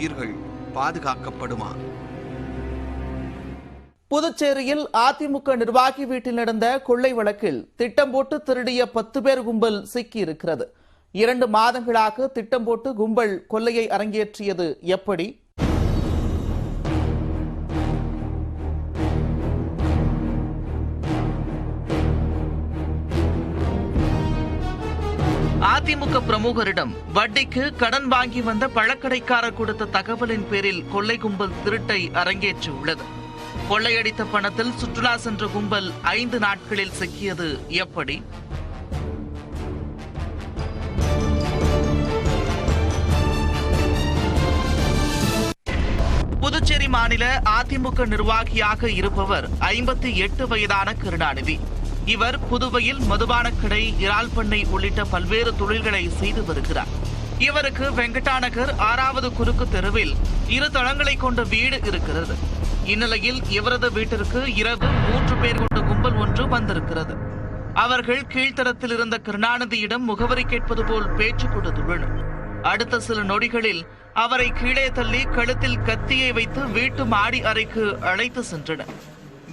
உயிர்கள் பாதுகாக்கப்படுமா? புதுச்சேரியில் அதிமுக நிர்வாகி வீட்டில் நடந்த கொள்ளை வழக்கில் திட்டம் போட்டு திருடிய 10 பேர் கும்பல் சிக்கியிருக்கிறது. 2 மாதங்களாக திட்டம் போட்டு கும்பல் கொள்ளையை அரங்கேற்றியது எப்படி? அதிமுக பிரமுகரிடம் வட்டிக்கு கடன் வாங்கி வந்த பழக்கடைக்காரர் கொடுத்த தகவலின் பேரில் கொள்ளை கும்பல் திருட்டை அரங்கேற்றியுள்ளது. கொள்ளையடித்த பணத்தில் சுற்றுலா சென்ற கும்பல் 5 நாட்களில் சிக்கியது எப்படி? புதுச்சேரி மாநில அதிமுக நிர்வாகியாக இருப்பவர் 58 வயதான கருணாநிதி. இவர் புதுவையில் மதுபான கடை, இறால் பண்ணை உள்ளிட்ட பல்வேறு தொழில்களை செய்து வருகிறார். இவருக்கு வெங்கடாநகர் 6வது குறுக்கு தெருவில் 2 தளங்களை கொண்ட வீடு இருக்கிறது. இந்நிலையில் இவரது வீட்டிற்கு இரவு 3 பேர் கொண்ட கும்பல் ஒன்று வந்திருக்கிறது. அவர்கள் கீழ்த்தளத்தில் இருந்த கருணாநிதியிடம் முகவரி கேட்பது போல் பேச்சு கொடுத்துள்ளனர். அடுத்த சில நொடிகளில் அவரை கீழே தள்ளி கழுத்தில் கத்தியை வைத்து வீட்டு மாடி அறைக்கு அழைத்து சென்றனர்.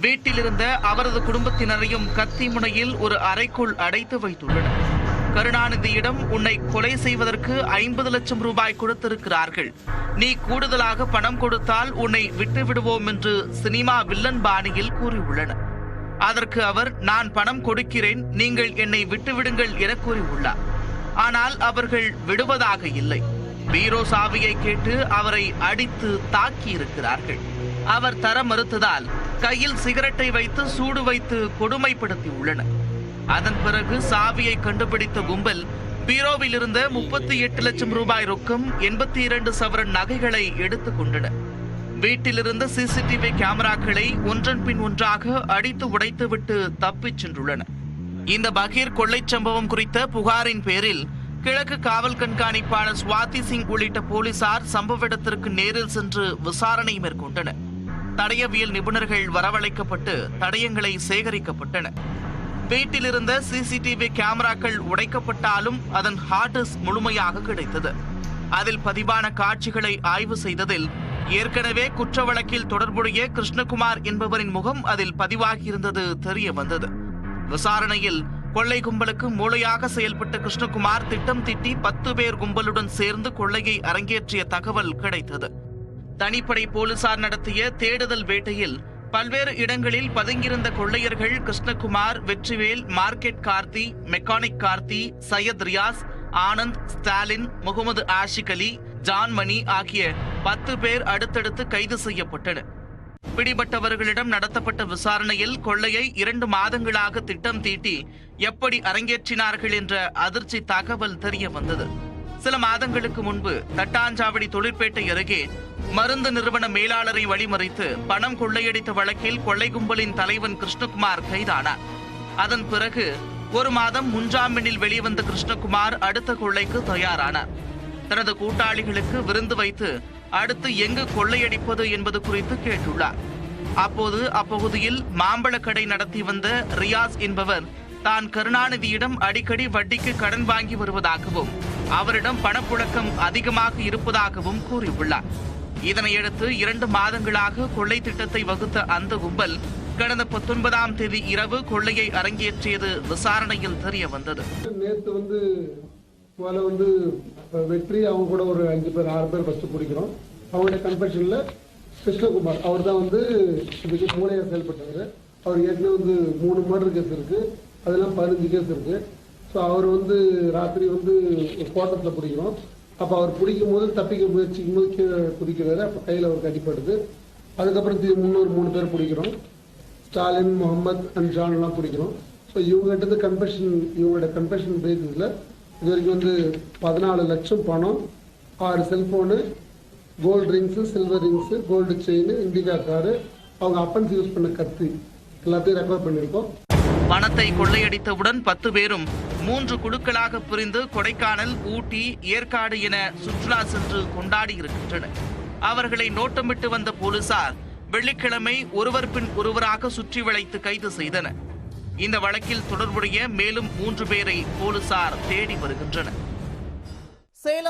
வீட்டில் இருந்த அவரது குடும்பத்தினரையும் கத்தி முனையில் ஒரு அறைக்குள் அடைத்து வைத்துள்ளனர். கருணாநிதியிடம் உன்னை கொலை செய்வதற்கு 50 லட்சம் ரூபாய் கொடுத்திருக்கிறார்கள், நீ கூடுதலாக பணம் கொடுத்தால் உன்னை விட்டு விடுவோம் என்று சினிமா வில்லன் பாணியில் கூறியுள்ளனர். அதற்கு அவர், நான் பணம் கொடுக்கிறேன், நீங்கள் என்னை விட்டுவிடுங்கள் என கூறியுள்ளார். ஆனால் அவர்கள் விடுவதாக இல்லை. பீரோ சாவியை கேட்டு அவரை அடித்து தாக்கி இருக்கிறார்கள். அவர் தர மறுத்ததால் கையில் சிகரெட்டை வைத்து சூடு வைத்து கொடுமைப்படுத்தியுள்ளனர். அதன் பிறகு சாவியை கண்டுபிடித்த கும்பல் பீரோவில் இருந்த 38 லட்சம் ரூபாய் ரொக்கம், 82 சவரன் நகைகளை எடுத்துக் கொண்டனர். வீட்டிலிருந்த சிசிடிவி கேமராக்களை ஒன்றன் பின் ஒன்றாக அடித்து உடைத்துவிட்டு தப்பிச் சென்றுள்ளனர். இந்த பகீர் கொள்ளை சம்பவம் குறித்த புகாரின் பேரில் கிழக்கு காவல் கண்காணிப்பாளர் சுவாதி சிங் உள்ளிட்ட போலீசார் சம்பவ இடத்திற்கு நேரில் சென்று விசாரணை மேற்கொண்டனர். தடயவியல் நிபுணர்கள் வரவழைக்கப்பட்டு தடயங்களை சேகரிக்கப்பட்டன. வீட்டில் இருந்த சிசிடிவி கேமராக்கள் உடைக்கப்பட்டாலும் அதன் ஹார்ட் டிஸ்க் முழுமையாக கிடைத்தது. அதில் பதிவான காட்சிகளை ஆய்வு செய்ததில் ஏற்கனவே குற்ற வழக்கில் தொடர்புடைய கிருஷ்ணகுமார் என்பவரின் முகம் அதில் பதிவாகியிருந்தது தெரிய வந்தது. விசாரணையில் கொள்ளை கும்பலுக்கு மூளையாக செயல்பட்ட கிருஷ்ணகுமார் திட்டம் தீட்டி 10 பேர் கும்பலுடன் சேர்ந்து கொள்ளையை அரங்கேற்றிய தகவல் கிடைத்தது. தனிப்படை போலீசார் நடத்திய தேடுதல் வேட்டையில் பல்வேறு இடங்களில் பதுங்கியிருந்த கொள்ளையர்கள் கிருஷ்ணகுமார், வெற்றிவேல், மார்க்கெட் கார்த்தி, மெக்கானிக் கார்த்தி, சையத் ரியாஸ், ஆனந்த், ஸ்டாலின், முகமது ஆஷிக் அலி, ஜான்மணி ஆகிய 10 பேர் அடுத்தடுத்து கைது செய்யப்பட்டனர். பிடிபட்டவர்களிடம் நடத்தப்பட்ட விசாரணையில் கொள்ளையை 2 மாதங்களாக திட்டம் தீட்டி எப்படி அரங்கேற்றினார்கள் என்ற அதிர்ச்சி தகவல் தெரிய வந்தது. சில மாதங்களுக்கு முன்பு தட்டாஞ்சாவடி தொழிற்பேட்டை அருகே மருந்து நிறுவன மேலாளரை வழிமறித்து பணம் கொள்ளையடித்த வழக்கில் கொள்ளை கும்பலின் தலைவன் கிருஷ்ணகுமார் கைதானார். அதன் பிறகு 1 மாதம் முன்ஜாமீனில் வெளிவந்த கிருஷ்ணகுமார் அடுத்த கொள்ளைக்கு தயாரானார். தனது கூட்டாளிகளுக்கு விருந்து வைத்து அடுத்து எங்கு கொள்ளையடிப்பது என்பது குறித்து கேட்டுள்ளார். அப்போது அப்பகுதியில் மாம்பழ கடை நடத்தி வந்த ரியாஸ் என்பவர் தான் கருணாநிதியிடம் அடிக்கடி வட்டிக்கு கடன் வாங்கி வருவதாகவும் அவரிடம் பணப்புழக்கம் அதிகமாக இருப்பதாகவும் கூறியுள்ளார். இதனையடுத்து 2 மாதங்களாக கொள்ளை திட்டத்தை வகுத்த அந்த கும்பல் கடந்த 19ஆம் தேதி இரவு கொள்ளையை அரங்கேற்றியது விசாரணையில் தெரிய வந்தது. நேற்று வெற்றி அவங்க கூட ஒரு 5 பேர் 6 பேர் ஃபர்ஸ்ட் பிடிக்கிறோம். அவங்களுடைய கன்ஃபெஷன்ல கிருஷ்ணகுமார் அவர் தான் இதுக்கு மூளையாக செயல்பட்டவர். அவர் ஏற்கனவே 3 மர்டர் கேஸ் இருக்கு, அதெல்லாம் 15 கேஸ் இருக்கு. ஸோ அவர் ராத்திரி கோட்டத்தில் பிடிக்கிறோம். அப்போ அவர் பிடிக்கும் போது தப்பிக்க முயற்சிக்கும் போது கீழே குதிக்கிறாரு. அப்போ கையில் அவருக்கு அடிப்படுது. அதுக்கப்புறம் முன்னூறு 3 பேர் பிடிக்கிறோம். ஸ்டாலின், முகமது அண்ட் ஜான்லாம் பிடிக்கிறோம். ஸோ இவங்ககிட்ட இவங்களோட கன்ஃபெஷன் பேசிஸில் இது வரைக்கும் 14 லட்சம் பணம், 6 cellphone, gold rings, silver rings, gold chain, Indica car, அவங்க அப்பன்ஸ் யூஸ் பண்ண கத்தி எல்லாத்தையும் ரெக்கவர் பண்ணியிருக்கோம். பணத்தை கொள்ளையடித்தவுடன் 10 பேரும் 3 குழுக்களாக பிரிந்து கொடைக்கானல், ஊட்டி, ஏற்காடு என சுற்றுலா சென்று கொண்டாடி இருக்கின்றனர். அவர்களை நோட்டமிட்டு வந்த போலீசார் வெள்ளிக்கிழமை ஒருவர் பின் ஒருவராக சுற்றி வளைத்து கைது செய்தனர். இந்த வழக்கில் தொடர்புடைய மேலும் 3 பேரை போலீசார் தேடி வருகின்றனர்.